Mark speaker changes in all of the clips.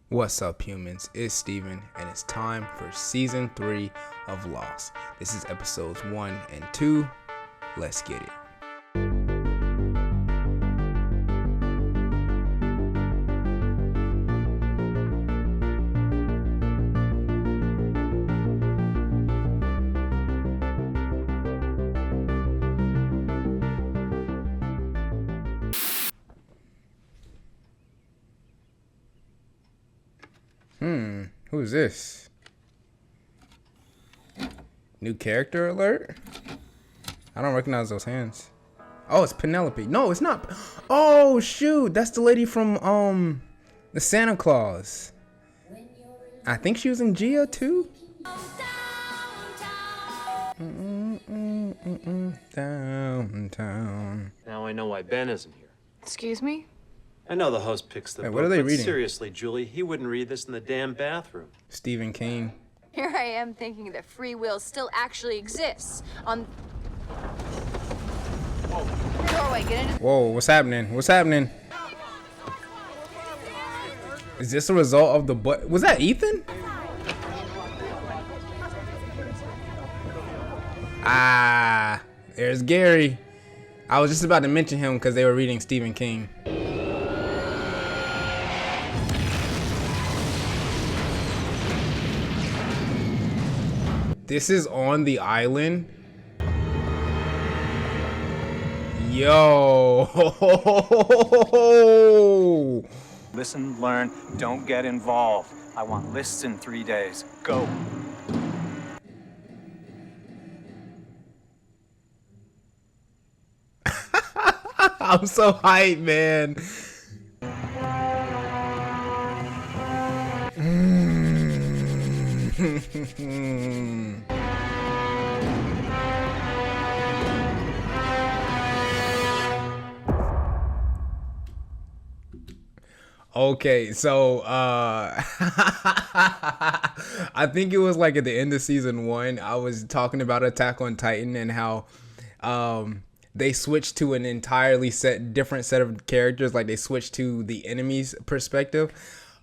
Speaker 1: What's up, humans? It's Steven, and it's time for season 3 of Lost. This is episodes 1 and 2. Let's get it. Who's this? New character alert? I don't recognize those hands. Oh, it's Penelope. No, it's not. Oh, shoot. That's the lady from, the Santa Claus. I think she was in Gia, too. Downtown.
Speaker 2: Now I know why Ben isn't here.
Speaker 3: Excuse me?
Speaker 2: I know the host picks the book,
Speaker 1: what are they
Speaker 2: but
Speaker 1: reading?
Speaker 2: seriously, Julie, he wouldn't read this in the damn bathroom.
Speaker 1: Stephen King.
Speaker 3: Here I am thinking that free will still actually exists on... Doorway, get in.
Speaker 1: Whoa, what's happening? What's happening? Is this a result of the was that Ethan? Ah, there's Gary. I was just about to mention him because they were reading Stephen King. This is on the island. Yo.
Speaker 4: Listen, learn, don't get involved. I want lists in 3 days. Go.
Speaker 1: I'm so hyped, man. Okay, so I think it was like at the end of season 1, I was talking about Attack on Titan and how they switched to an entirely different set of characters. Like they switched to the enemy's perspective.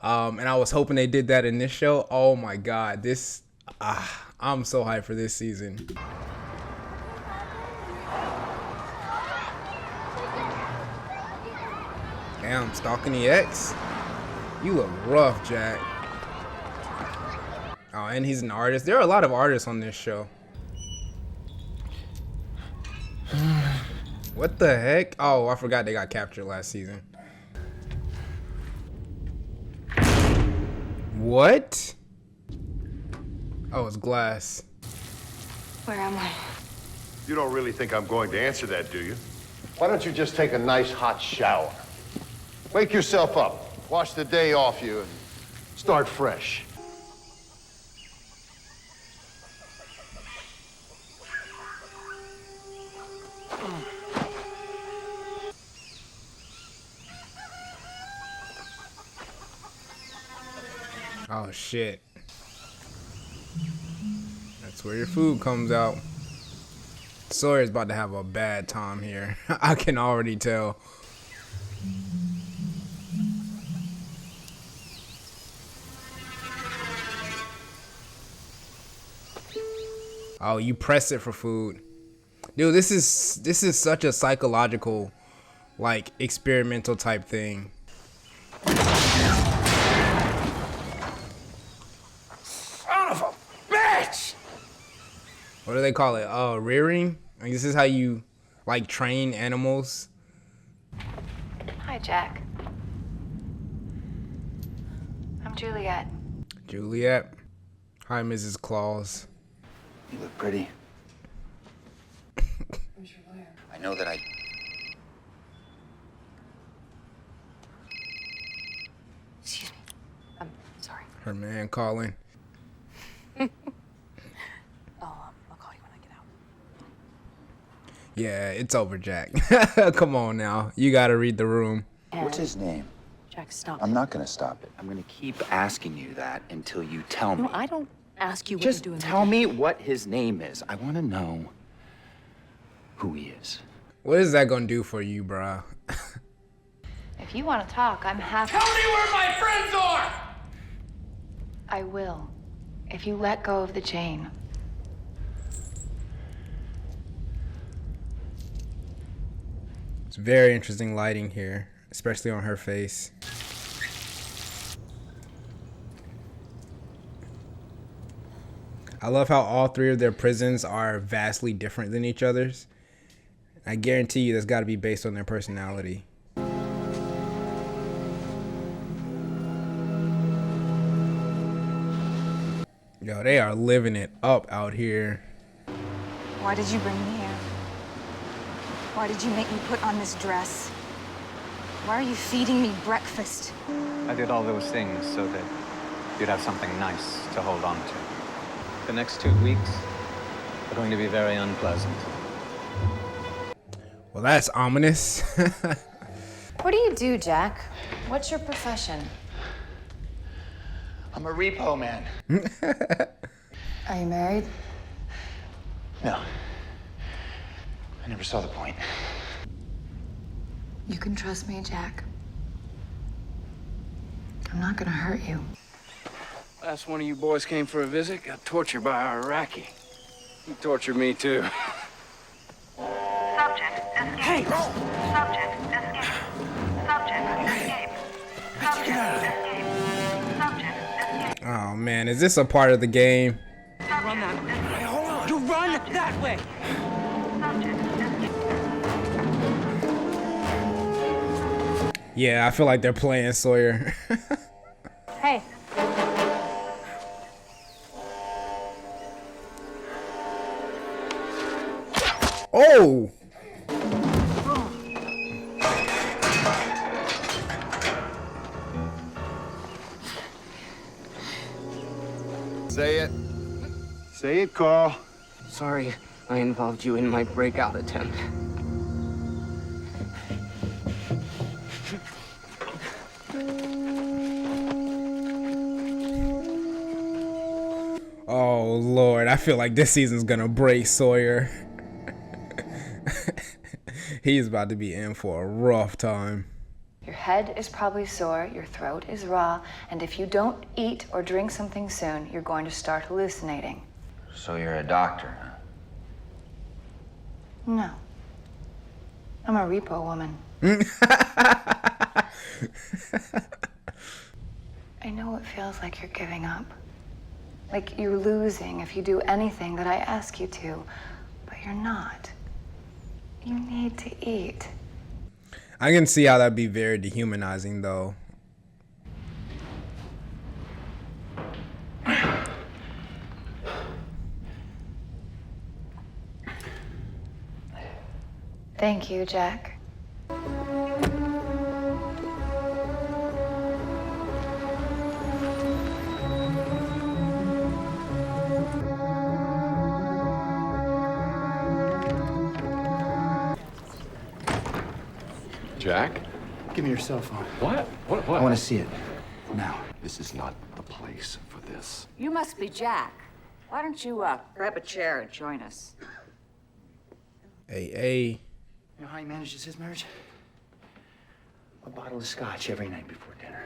Speaker 1: And I was hoping they did that in this show. Oh my God, I'm so hyped for this season. Damn, stalking the ex? You look rough, Jack. Oh, and he's an artist. There are a lot of artists on this show. What the heck? Oh, I forgot they got captured last season. What? Oh, it's Glass.
Speaker 3: Where am I?
Speaker 5: You don't really think I'm going to answer that, do you? Why don't you just take a nice hot shower? Wake yourself up, wash the day off you, and start fresh.
Speaker 1: Oh, shit. That's where your food comes out. Sawyer's about to have a bad time here. I can already tell. Oh, you press it for food. Dude, this is such a psychological, like, experimental type thing.
Speaker 4: Son of a bitch!
Speaker 1: What do they call it? Rearing? Like, this is how you, like, train animals.
Speaker 3: Hi, Jack. I'm Juliet.
Speaker 1: Juliet. Hi, Mrs. Claus.
Speaker 6: You look pretty.
Speaker 3: Who's your lawyer?
Speaker 6: I know that I...
Speaker 3: Excuse me. I'm sorry.
Speaker 1: Her man calling.
Speaker 3: I'll call you when I get out.
Speaker 1: Yeah, it's over, Jack. Come on now. You gotta read the room.
Speaker 6: What's his name?
Speaker 3: Jack, stop.
Speaker 6: I'm not gonna stop it. I'm gonna keep asking you that until you tell me.
Speaker 3: No, I don't ask you what
Speaker 6: Just
Speaker 3: you're doing.
Speaker 6: tell me what his name is. I want to know who he is.
Speaker 1: What is that gonna do for you, bruh?
Speaker 3: If you want to talk, I'm happy.
Speaker 4: Tell me where my friends are!
Speaker 7: I will, if you let go of the chain.
Speaker 1: It's very interesting lighting here, especially on her face. I love how all three of their prisons are vastly different than each other's. I guarantee you that's got to be based on their personality. Yo, they are living it up out here.
Speaker 8: Why did you bring me here? Why did you make me put on this dress? Why are you feeding me breakfast?
Speaker 4: I did all those things so that you'd have something nice to hold on to. The next 2 weeks are going to be very unpleasant.
Speaker 1: Well, that's ominous.
Speaker 7: What do you do, Jack? What's your profession?
Speaker 6: I'm a repo man.
Speaker 7: Are you married?
Speaker 6: No. I never saw the point.
Speaker 7: You can trust me, Jack. I'm not gonna hurt you.
Speaker 9: Last one of you boys came for a visit, got tortured by our Iraqi. He tortured me too.
Speaker 10: Subject escape. Hey! Subject escape. Subject escape. Subject escape. Subject escape.
Speaker 1: Oh man, is this a part of the game?
Speaker 10: Run that way.
Speaker 9: Hold on! You run that way!
Speaker 10: Subject escape.
Speaker 1: Yeah, I feel like they're playing Sawyer.
Speaker 8: Hey.
Speaker 1: Oh!
Speaker 5: Say it. Say it, Carl.
Speaker 9: Sorry, I involved you in my breakout attempt.
Speaker 1: Oh Lord, I feel like this season's gonna break Sawyer. He's about to be in for a rough time.
Speaker 7: Your head is probably sore, your throat is raw, and if you don't eat or drink something soon, you're going to start hallucinating.
Speaker 6: So you're a doctor, huh?
Speaker 7: No. I'm a repo woman. I know it feels like you're giving up. Like you're losing if you do anything that I ask you to, but you're not. You need to eat.
Speaker 1: I can see how that'd be very dehumanizing though.
Speaker 7: Thank you, Jack.
Speaker 11: Jack?
Speaker 6: Give me your cell phone.
Speaker 11: What? What?
Speaker 6: I want to see it. Now.
Speaker 11: This is not the place for this.
Speaker 8: You must be Jack. Why don't you, grab a chair and join us?
Speaker 1: Hey.
Speaker 6: You know how he manages his marriage? A bottle of scotch every night before dinner.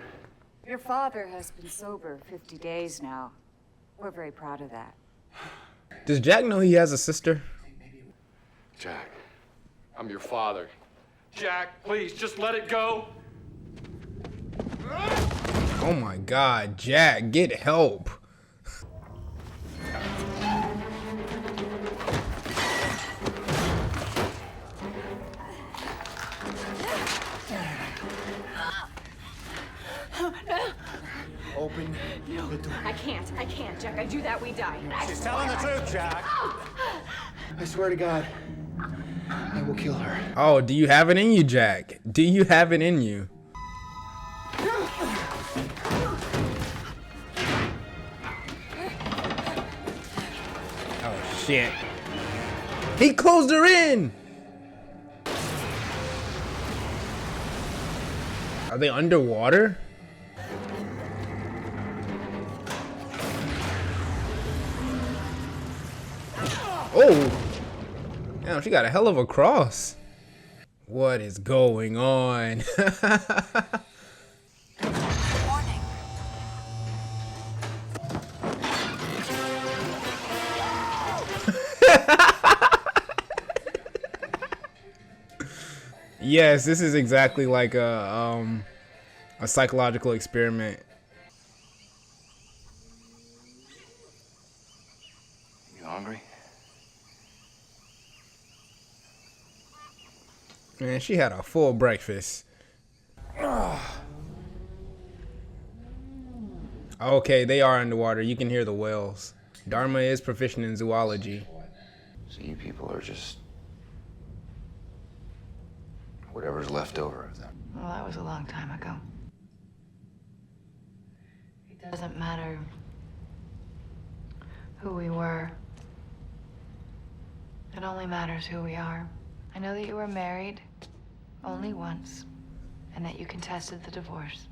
Speaker 8: Your father has been sober 50 days now. We're very proud of that.
Speaker 1: Does Jack know he has a sister?
Speaker 11: Jack, I'm your father. Jack, please, just let it go.
Speaker 1: Oh my God, Jack, get help.
Speaker 6: Open the door.
Speaker 8: I can't, Jack. I do that, we die.
Speaker 4: She's telling the truth, Jack.
Speaker 6: I swear to God, I will kill her.
Speaker 1: Oh, do you have it in you, Jack? Do you have it in you? Oh, shit. He closed her in! Are they underwater? Oh! Damn, she got a hell of a cross. What is going on?
Speaker 7: Warning.
Speaker 1: Yes, this is exactly like a psychological experiment.
Speaker 6: You hungry?
Speaker 1: Man, she had a full breakfast. Okay, they are underwater. You can hear the whales. Dharma is proficient in zoology.
Speaker 6: So you people are just whatever's left over of them.
Speaker 7: Well, that was a long time ago. It doesn't matter who we were. It only matters who we are. I know that you were married only once, and that you contested the divorce.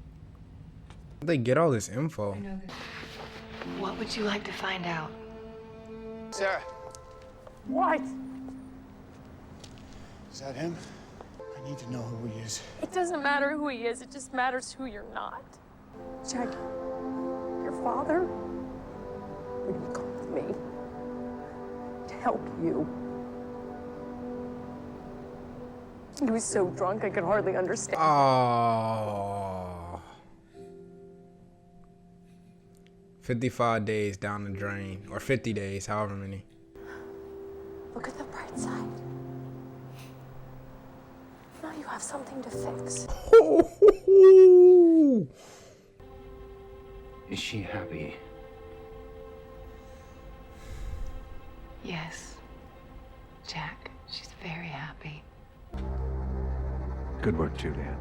Speaker 1: How'd they get all this info?
Speaker 7: What would you like to find out?
Speaker 6: Sarah.
Speaker 12: What?
Speaker 6: Is that him? I need to know who he is.
Speaker 12: It doesn't matter who he is, it just matters who you're not. Jack, your father, when he called me to help you, he was so drunk I could hardly understand.
Speaker 1: Oh. 55 days down the drain, or 50 days, however many.
Speaker 12: Look at the bright side. Now you have something to fix.
Speaker 6: Is she happy?
Speaker 7: Yes, Jack, she's very happy.
Speaker 6: Good work, Juliet.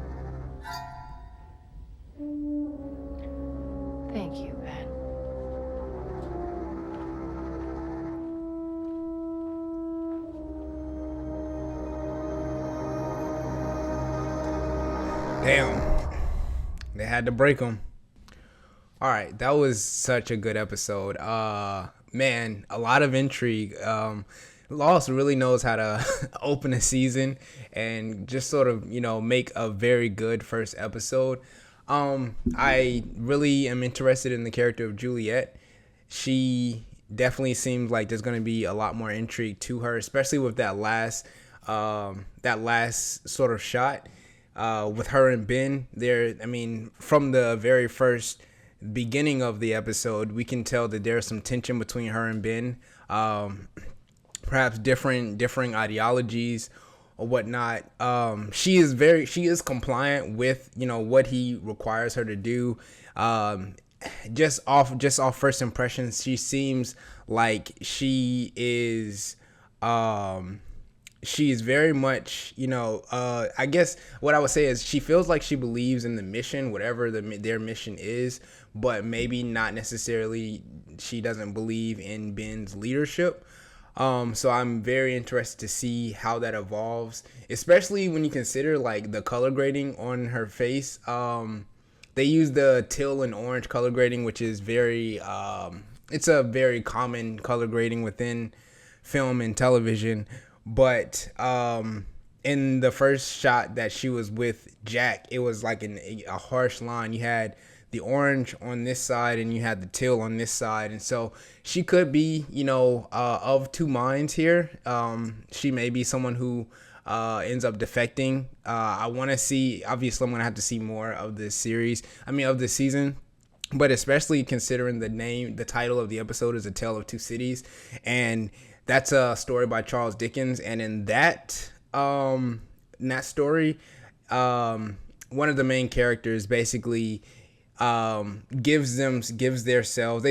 Speaker 7: Thank you, Ben.
Speaker 1: Damn. They had to break them. All right, that was such a good episode. Man, a lot of intrigue. Lost really knows how to open a season and just sort of, make a very good first episode. I really am interested in the character of Juliet. She definitely seems like there's going to be a lot more intrigue to her, especially with that last sort of shot with her and Ben. From the very first beginning of the episode, we can tell that there's some tension between her and Ben. Perhaps differing ideologies or whatnot. She is compliant with what he requires her to do. Just off first impressions, she seems like she is very much, I guess what I would say is she feels like she believes in the mission, whatever their mission is, but maybe not necessarily she doesn't believe in Ben's leadership. So I'm very interested to see how that evolves, especially when you consider like the color grading on her face. They use the teal and orange color grading, which is it's a very common color grading within film and television. But in the first shot that she was with Jack, it was like a harsh line. You had the orange on this side and you had the teal on this side, and so she could be of two minds here. She may be someone who ends up defecting. I want to see, obviously I'm gonna have to see more of this season, but especially considering the title of the episode is A Tale of Two Cities, and that's a story by Charles Dickens. And in that story, one of the main characters basically they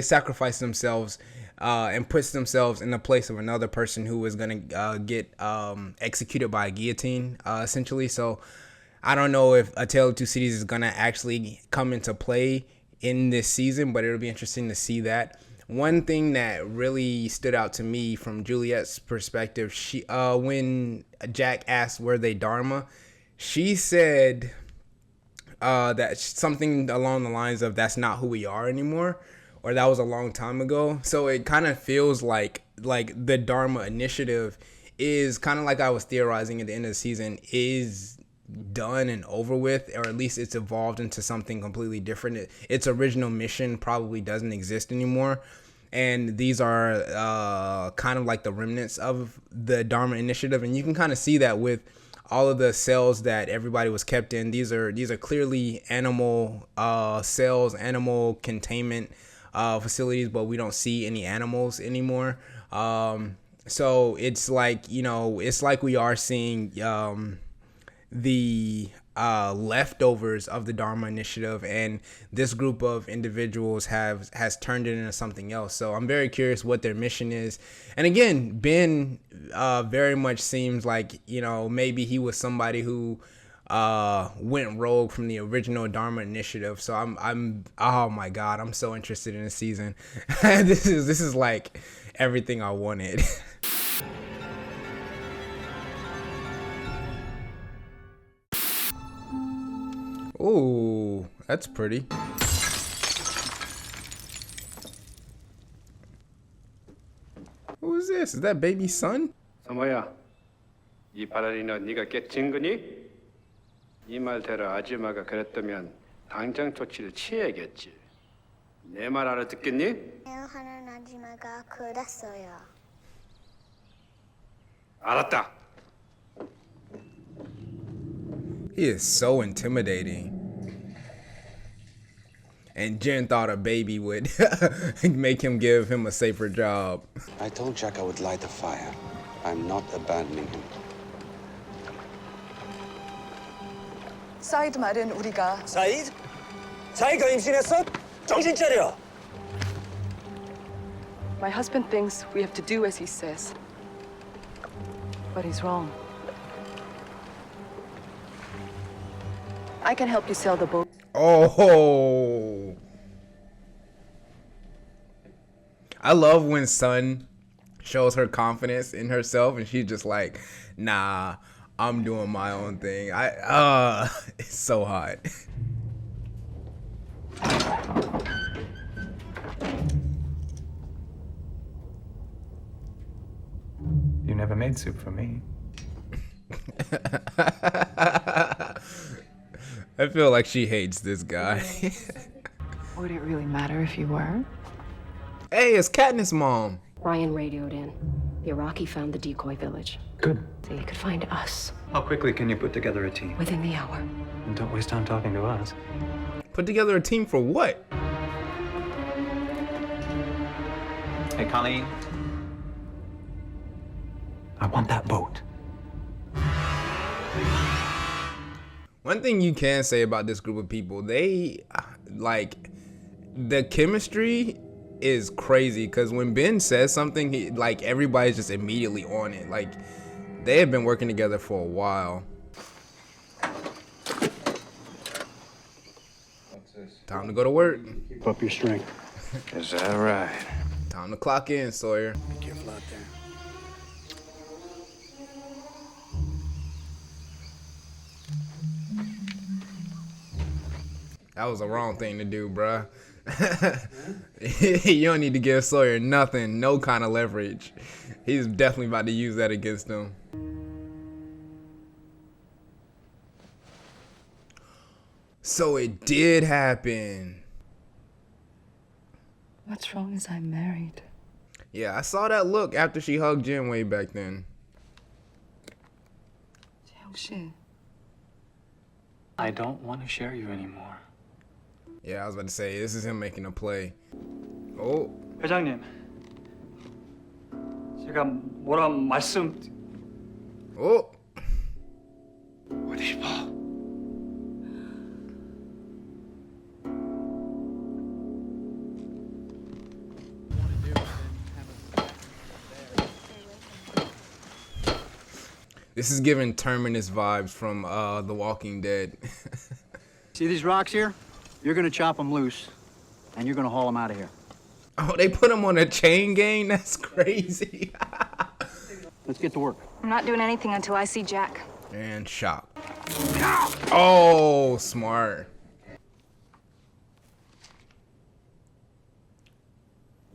Speaker 1: sacrifice themselves and puts themselves in the place of another person who is going to get executed by a guillotine, essentially. So I don't know if A Tale of Two Cities is going to actually come into play in this season, but it'll be interesting to see that. One thing that really stood out to me from Juliet's perspective, when Jack asked were they Dharma, she said that something along the lines of that's not who we are anymore, or that was a long time ago. So it kind of feels like the Dharma initiative is kind of like I was theorizing at the end of the season is done and over with, or at least it's evolved into something completely different. Its original mission probably doesn't exist anymore, and these are kind of like the remnants of the Dharma initiative, and you can kind of see that with all of the cells that everybody was kept in. These are clearly animal cells, animal containment facilities, but we don't see any animals anymore. So it's like, it's like we are seeing the leftovers of the Dharma Initiative, and this group of individuals has turned it into something else. So I'm very curious what their mission is. And again, Ben very much seems like, maybe he was somebody who went rogue from the original Dharma Initiative. So I'm oh my god, I'm so interested in this season. This is like everything I wanted. Ooh, that's pretty. Who is this? Is that baby Sun?
Speaker 13: 서머야, 이 발레리나 네가 깨친 거니? 이 말대로 아줌마가 그랬다면 당장 조치를 취해야겠지. 내 말 알아듣겠니?
Speaker 14: 하는 아줌마가 그랬어요.
Speaker 13: 알았다.
Speaker 1: He is so intimidating. And Jin thought a baby would make him give him a safer job.
Speaker 15: I told Jack I would light a fire. I'm not abandoning him.
Speaker 16: 사이드 말은 우리가
Speaker 17: 사이드? 사이가 임신했어? 정신 차려!
Speaker 16: My husband thinks we have to do as he says. But he's wrong. I can help you sell the boat.
Speaker 1: Oh. I love when Sun shows her confidence in herself and she's just like, nah, I'm doing my own thing. It's so hot.
Speaker 4: You never made soup for me.
Speaker 1: I feel like she hates this guy.
Speaker 16: Would it really matter if you were?
Speaker 1: Hey, it's Katniss' mom.
Speaker 18: Ryan radioed in. The Iraqi found the decoy village.
Speaker 4: Good.
Speaker 18: So he could find us.
Speaker 4: How quickly can you put together a team?
Speaker 18: Within the hour.
Speaker 4: And don't waste time talking to us.
Speaker 1: Put together a team for what?
Speaker 4: Hey, Colleen. I want that boat.
Speaker 1: One thing you can say about this group of people, they like the chemistry is crazy, because when Ben says something, everybody's just immediately on it. Like, they have been working together for a while. Time to go to work.
Speaker 13: Keep up your strength.
Speaker 9: Is that right?
Speaker 1: Time to clock in, Sawyer.
Speaker 6: Be careful out there.
Speaker 1: That was the wrong thing to do, bruh. You don't need to give Sawyer nothing, no kind of leverage. He's definitely about to use that against him. So it did happen.
Speaker 16: What's wrong is I'm married.
Speaker 1: Yeah, I saw that look after she hugged Jin way back then.
Speaker 4: I don't want to share you anymore.
Speaker 1: Yeah, I was about to say, this is him making a play. Oh.
Speaker 19: 회장님, 제가 뭐라 말씀...
Speaker 1: Oh.
Speaker 19: 어디 봐.
Speaker 1: This is giving Terminus vibes from The Walking Dead.
Speaker 6: See these rocks here? You're gonna chop them loose, and you're gonna haul them out of here.
Speaker 1: Oh, they put him on a chain gang? That's crazy.
Speaker 6: Let's get to work.
Speaker 8: I'm not doing anything until I see Jack.
Speaker 1: And shock. Oh, smart.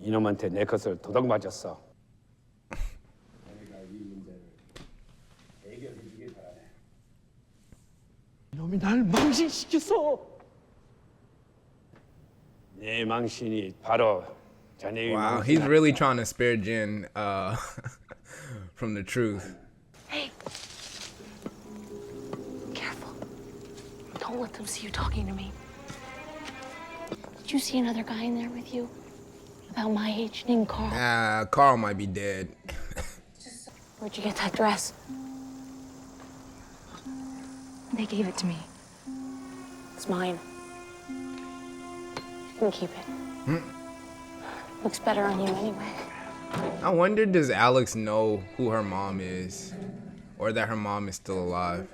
Speaker 13: 이놈한테 내 것을 도둑 맞았어.
Speaker 17: 이놈이 날 망신시켰어.
Speaker 13: 내 망신이 바로 자네의
Speaker 1: Wow, he's really trying to spare Jin from the truth.
Speaker 8: Hey,
Speaker 18: Don't let them see you talking to me. Did you see another guy in there with you? About my age, named Carl?
Speaker 1: Carl might be dead.
Speaker 18: Where'd you get that dress?
Speaker 8: They gave it to me.
Speaker 18: It's mine. You can keep it. Looks better on you anyway.
Speaker 1: I wonder, does Alex know who her mom is? Or that her mom is still alive?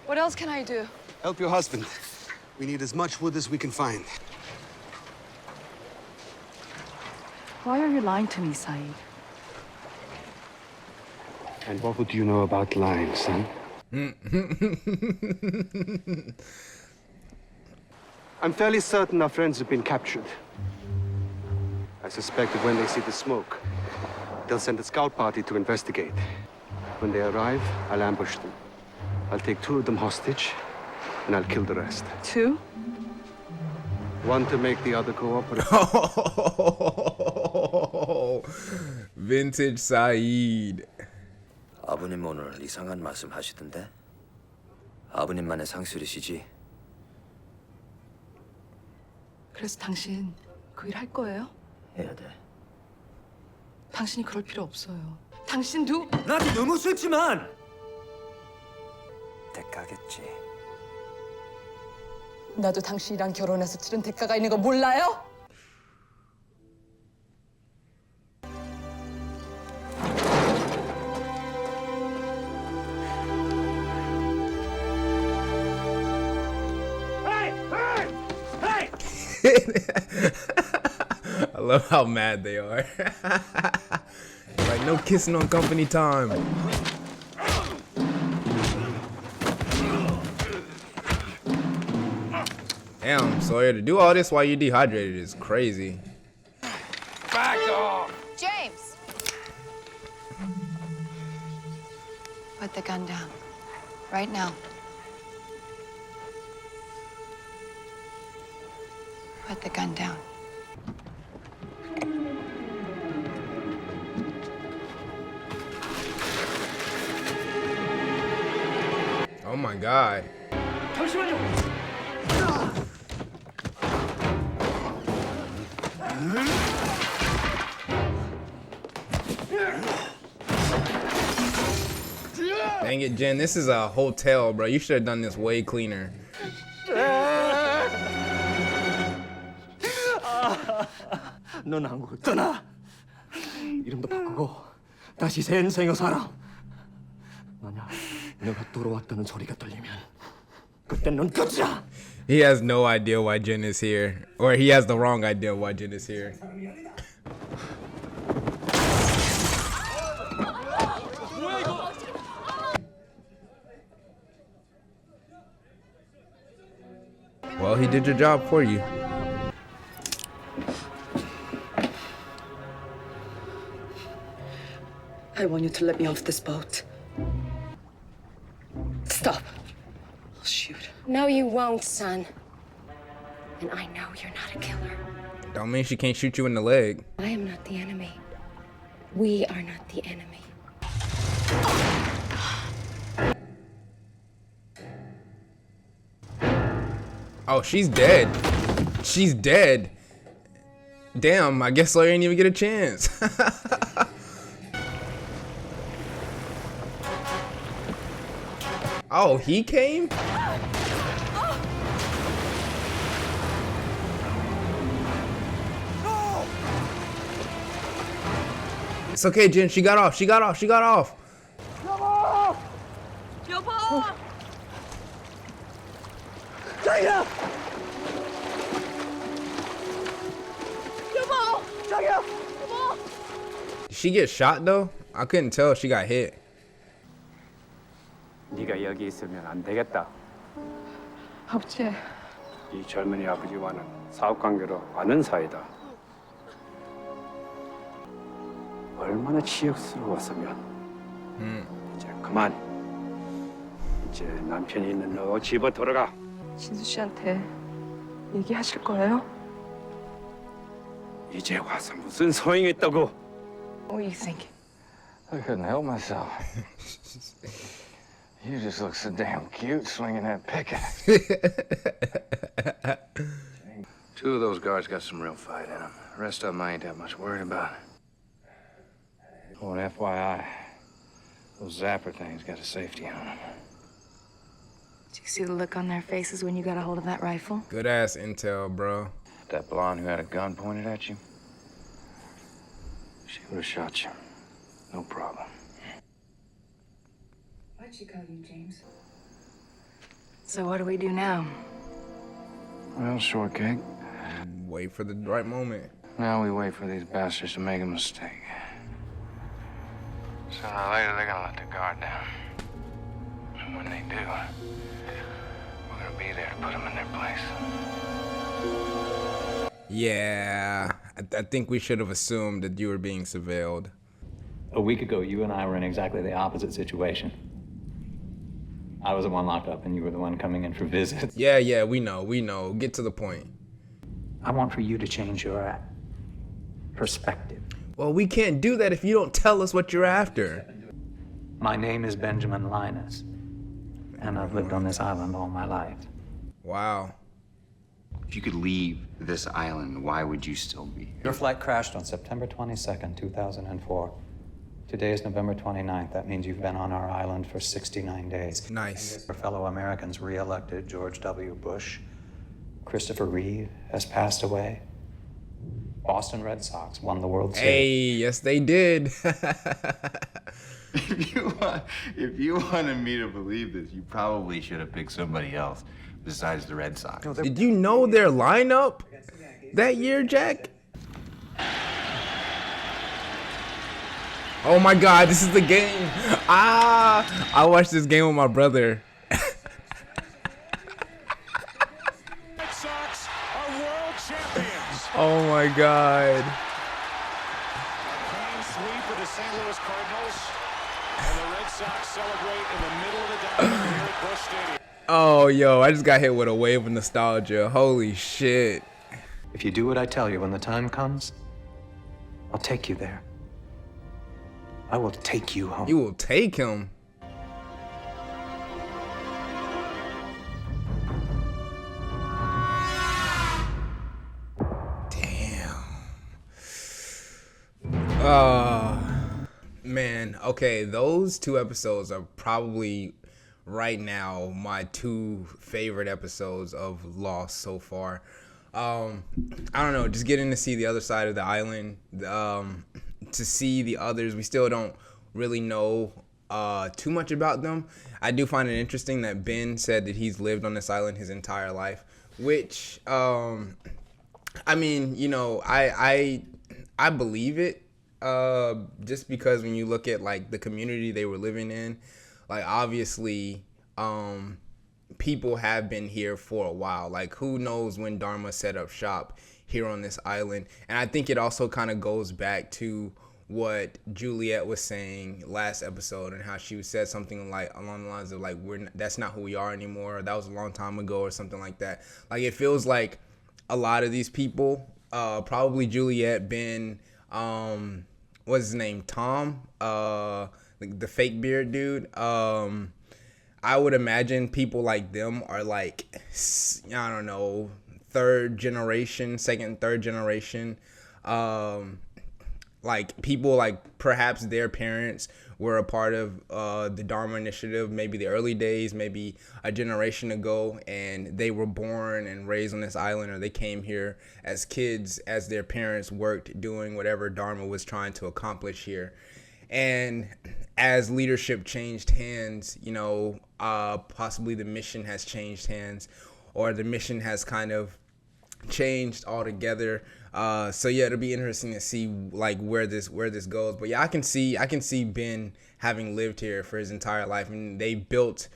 Speaker 16: What else can I do?
Speaker 15: Help your husband. We need as much wood as we can find.
Speaker 16: Why are you lying to me, Sayid?
Speaker 15: And what would you know about lying, son? I'm fairly certain our friends have been captured. I suspect that when they see the smoke, they'll send a scout party to investigate. When they arrive, I'll ambush them. I'll take 2 of them hostage, and I'll kill the rest.
Speaker 16: 2?
Speaker 15: One to make the other cooperate.
Speaker 1: Vintage Sayid.
Speaker 20: 아버님 오늘 이상한 말씀 하시던데? 아버님만의 상술이시지?
Speaker 16: 그래서 당신 그 일 할 거예요?
Speaker 20: 해야 돼.
Speaker 16: 당신이 그럴 필요 없어요. 당신도
Speaker 17: 나도 너무 싫지만
Speaker 20: 대가겠지.
Speaker 16: 나도 당신이랑 결혼해서 치른 대가가 있는 거 몰라요?
Speaker 1: I love how mad they are. Like, no kissing on company time. Damn, Sawyer, to do all this while you dehydrated is crazy.
Speaker 9: Back off!
Speaker 7: James! Put the gun down. Right now. Put the gun down.
Speaker 1: Oh my God.
Speaker 17: 잠시만요.
Speaker 1: Dang it, Jen, this is a hotel, bro. You should have done this way cleaner.
Speaker 17: 넌 한국을 떠나. 이름도 바꾸고 다시 새 인생을 살아. 만약 내가 돌아왔다는 소리가 들리면 그땐 넌 끝이야.
Speaker 1: He has no idea why Jen is here. Or he has the wrong idea why Jen is here. Well, he did your job for you.
Speaker 16: I want you to let me off this boat. Stop. I'll shoot.
Speaker 18: No, you won't, son. And I know you're not a killer.
Speaker 1: Don't mean she can't shoot you in the leg.
Speaker 18: I am not the enemy. We are not the enemy.
Speaker 1: Oh, she's dead. She's dead. Damn, I guess Sawyer didn't even get a chance. Oh, he came? It's okay, Jen. She got off. She got off. She got off.
Speaker 16: 여보!
Speaker 17: 자기야!
Speaker 16: 여보!
Speaker 17: 자기야!
Speaker 1: Did she get shot though? I couldn't tell if she got hit.
Speaker 13: 네가 여기 있으면 안 되겠다.
Speaker 16: 아버지.
Speaker 13: 이 젊은이 아버지와는 사업 관계로 아는 사이다. 얼마나 치욕스러웠으면. 이제 그만. 이제 남편이 있는 너 집에 돌아가.
Speaker 16: 진수 씨한테 얘기하실 거예요?
Speaker 13: 이제 와서 무슨 소용이 있다고?
Speaker 16: What are you thinking?
Speaker 9: I couldn't help myself. You just look so damn cute swinging that pickaxe. Two of those guards got some real fight in them. The rest of them I ain't that much worried about. Oh, and FYI, those zapper things got a safety on them.
Speaker 7: Did you see the look on their faces when you got a hold of that rifle?
Speaker 1: Good ass intel, bro.
Speaker 9: That blonde who had a gun pointed at you, she would have shot you. No problem.
Speaker 7: Why'd she call you, James? So what do we do now?
Speaker 9: Well, shortcake.
Speaker 1: Wait for the right moment.
Speaker 9: Now we wait for these bastards to make a mistake. Sooner or later, they're gonna let the guard down. And when they do, we're gonna be there to put them in their place.
Speaker 1: Yeah, I think we should have assumed that you were being surveilled.
Speaker 4: A week ago, you and I were in exactly the opposite situation. I was the one locked up and you were the one coming in for visits.
Speaker 1: Yeah, we know. Get to the point.
Speaker 21: I want for you to change your perspective.
Speaker 1: Well, we can't do that if you don't tell us what you're after.
Speaker 21: My name is Benjamin Linus, and I've lived on this island all my life.
Speaker 1: Wow.
Speaker 6: If you could leave this island, why would you still be here?
Speaker 4: Your flight crashed on September 22nd, 2004. Today is November 29th. That means you've been on our island for 69 days.
Speaker 1: Nice.
Speaker 4: Our fellow Americans re-elected George W. Bush. Christopher Reeve has passed away. Boston Red Sox won the World Series.
Speaker 1: Hey, yes they did.
Speaker 6: If you wanted me to believe this, you probably should have picked somebody else besides the Red Sox.
Speaker 1: Did you know their lineup that year, Jack? Oh my God, this is the game. I watched this game with my brother.
Speaker 22: Red Sox are world champions.
Speaker 1: Oh my God.
Speaker 22: Clean sweep of the St. Louis Cardinals, and the Red Sox celebrate in the middle of the diamond here at Busch Stadium.
Speaker 1: Oh, yo, I just got hit with a wave of nostalgia. Holy shit.
Speaker 4: If you do what I tell you when the time comes, I'll take you there. I will take you home.
Speaker 1: You will take him. Damn. Man. Okay, those two episodes are probably right now my two favorite episodes of Lost so far. I don't know, just getting to see the other side of the island, to see the others. We still don't really know too much about them. I do find it interesting that Ben said that he's lived on this island his entire life, which I mean, you know, I believe it, just because when you look at like the community they were living in, like obviously people have been here for a while. Like who knows when Dharma set up shop here on this island. And I think it also kind of goes back to what Juliet was saying last episode, and how she said something like along the lines of like, that's not who we are anymore, or that was a long time ago, or something like that. Like it feels like a lot of these people, probably Juliet, Ben, what's his name, Tom, like the fake beard dude, I would imagine people like them are like, I don't know, second, third generation, like people like perhaps their parents were a part of the Dharma Initiative, maybe the early days, maybe a generation ago, and they were born and raised on this island, or they came here as kids as their parents worked doing whatever Dharma was trying to accomplish here. And as leadership changed hands, you know, possibly the mission has changed hands, or the mission has kind of changed altogether. So yeah, it'll be interesting to see like where this goes. But yeah, I can see Ben having lived here for his entire life, and they built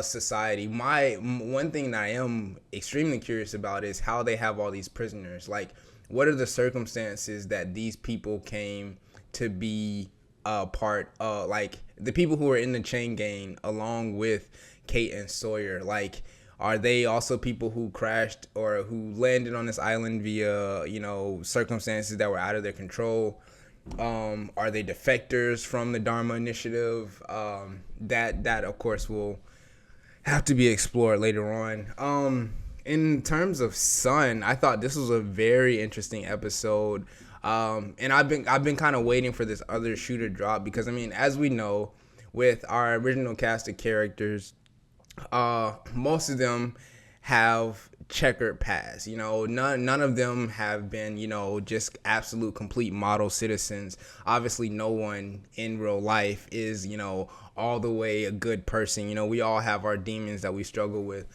Speaker 1: society. One thing that I am extremely curious about is how they have all these prisoners. Like, what are the circumstances that these people came to be part of, like the people who are in the chain gang along with Kate and Sawyer? Like, are they also people who crashed or who landed on this island via, you know, circumstances that were out of their control? Are they defectors from the Dharma Initiative? That of course will have to be explored later on. In terms of Sun, I thought this was a very interesting episode. And I've been kind of waiting for this other shooter drop because, I mean, as we know, with our original cast of characters, most of them have checkered past. You know, none of them have been, you know, just absolute complete model citizens. Obviously, no one in real life is, you know, all the way a good person. You know, we all have our demons that we struggle with.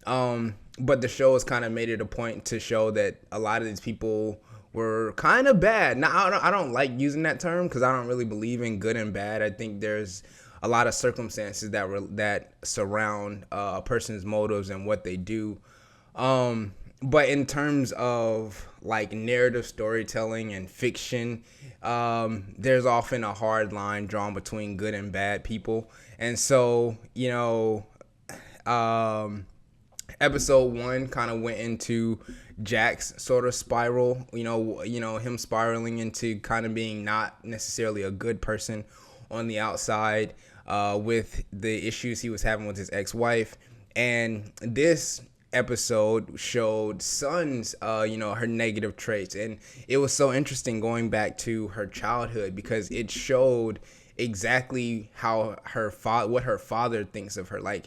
Speaker 1: But the show has kind of made it a point to show that a lot of these people were kind of bad. Now, I don't like using that term because I don't really believe in good and bad. I think there's a lot of circumstances that surround a person's motives and what they do. But in terms of like narrative storytelling and fiction, there's often a hard line drawn between good and bad people. And so, you know, episode 1 kind of went into Jack's sort of spiral, you know, him spiraling into kind of being not necessarily a good person on the outside, with the issues he was having with his ex-wife. And this episode showed Sun's, you know, her negative traits. And it was so interesting going back to her childhood because it showed exactly how what her father thinks of her. Like,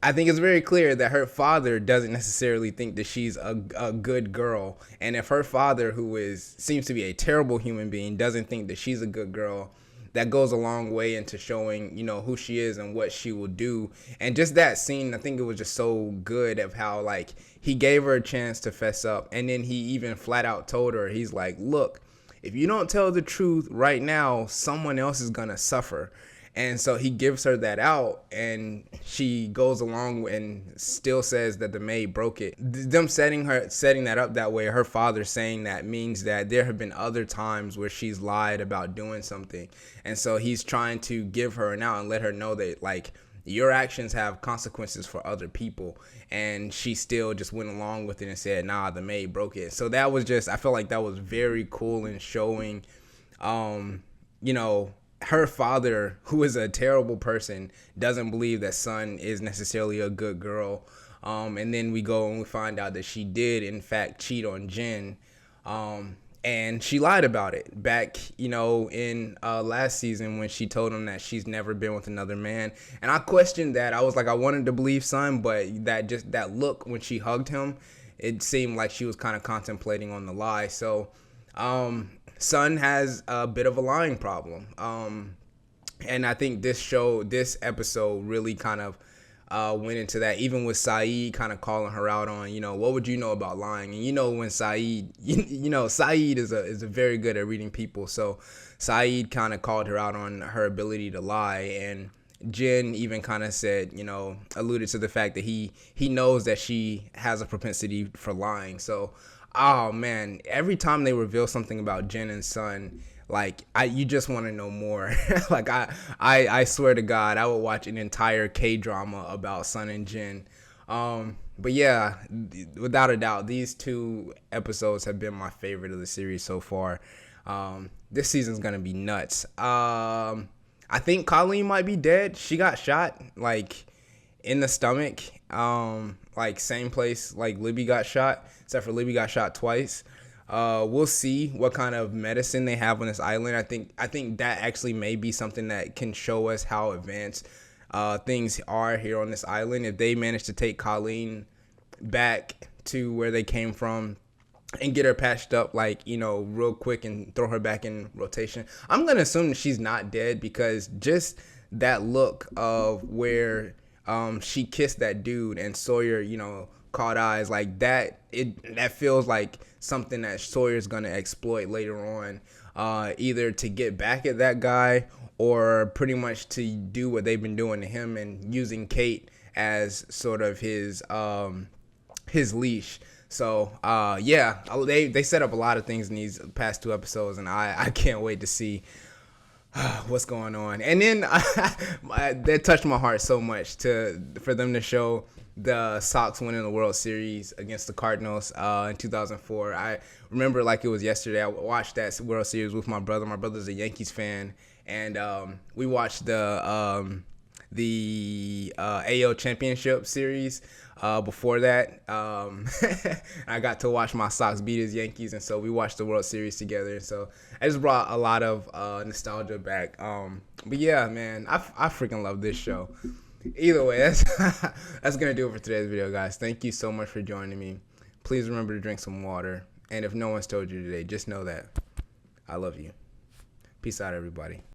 Speaker 1: I think it's very clear that her father doesn't necessarily think that she's a good girl. And if her father, who seems to be a terrible human being, doesn't think that she's a good girl, that goes a long way into showing, you know, who she is and what she will do. And just that scene, I think it was just so good of how, like, he gave her a chance to fess up. And then he even flat out told her, he's like, look, if you don't tell the truth right now, someone else is going to suffer. And so he gives her that out, and she goes along and still says that the maid broke it. Them setting that up that way, her father saying that, means that there have been other times where she's lied about doing something. And so he's trying to give her an out and let her know that, like, your actions have consequences for other people. And she still just went along with it and said, nah, the maid broke it. So that was just, I felt like that was very cool in showing, you know, her father, who is a terrible person, doesn't believe that Sun is necessarily a good girl. And then we go and we find out that she did, in fact, cheat on Jin. And she lied about it back, you know, in last season when she told him that she's never been with another man. And I questioned that. I was like, I wanted to believe Sun, but that look when she hugged him, it seemed like she was kind of contemplating on the lie. So, Sun has a bit of a lying problem. And I think this episode really kind of went into that, even with Sayid kind of calling her out on, you know, what would you know about lying? And you know, when Sayid, you know, Sayid is a very good at reading people. So Sayid kind of called her out on her ability to lie. And Jin even kind of said, you know, alluded to the fact that he knows that she has a propensity for lying. So, oh man, every time they reveal something about Jin and Sun, like, you just want to know more. Like, I swear to God, I would watch an entire K-drama about Sun and Jin. But yeah, without a doubt, these 2 episodes have been my favorite of the series so far. This season's gonna be nuts. I think Colleen might be dead. She got shot, like, in the stomach. Like, same place like Libby got shot, except for Libby got shot twice. We'll see what kind of medicine they have on this island. I think that actually may be something that can show us how advanced things are here on this island. If they manage to take Colleen back to where they came from and get her patched up, like, you know, real quick and throw her back in rotation, I'm gonna assume that she's not dead, because just that look of where she kissed that dude and Sawyer, you know, caught eyes, like that feels like something that Sawyer's gonna exploit later on, either to get back at that guy or pretty much to do what they've been doing to him and using Kate as sort of his leash. So yeah, they set up a lot of things in these past 2 episodes, and I can't wait to see what's going on. And then that touched my heart so much for them to show the Sox winning the World Series against the Cardinals in 2004. I remember like it was yesterday. I watched that World Series with my brother. My brother's a Yankees fan, and we watched the AL Championship Series before that. I got to watch my Sox beat his Yankees, and so we watched the World Series together. And so I just brought a lot of nostalgia back. But yeah, man, I freaking love this show. Either way, that's gonna do it for today's video, guys. Thank you so much for joining me. Please remember to drink some water, and if no one's told you today, just know that I love you. Peace out, everybody.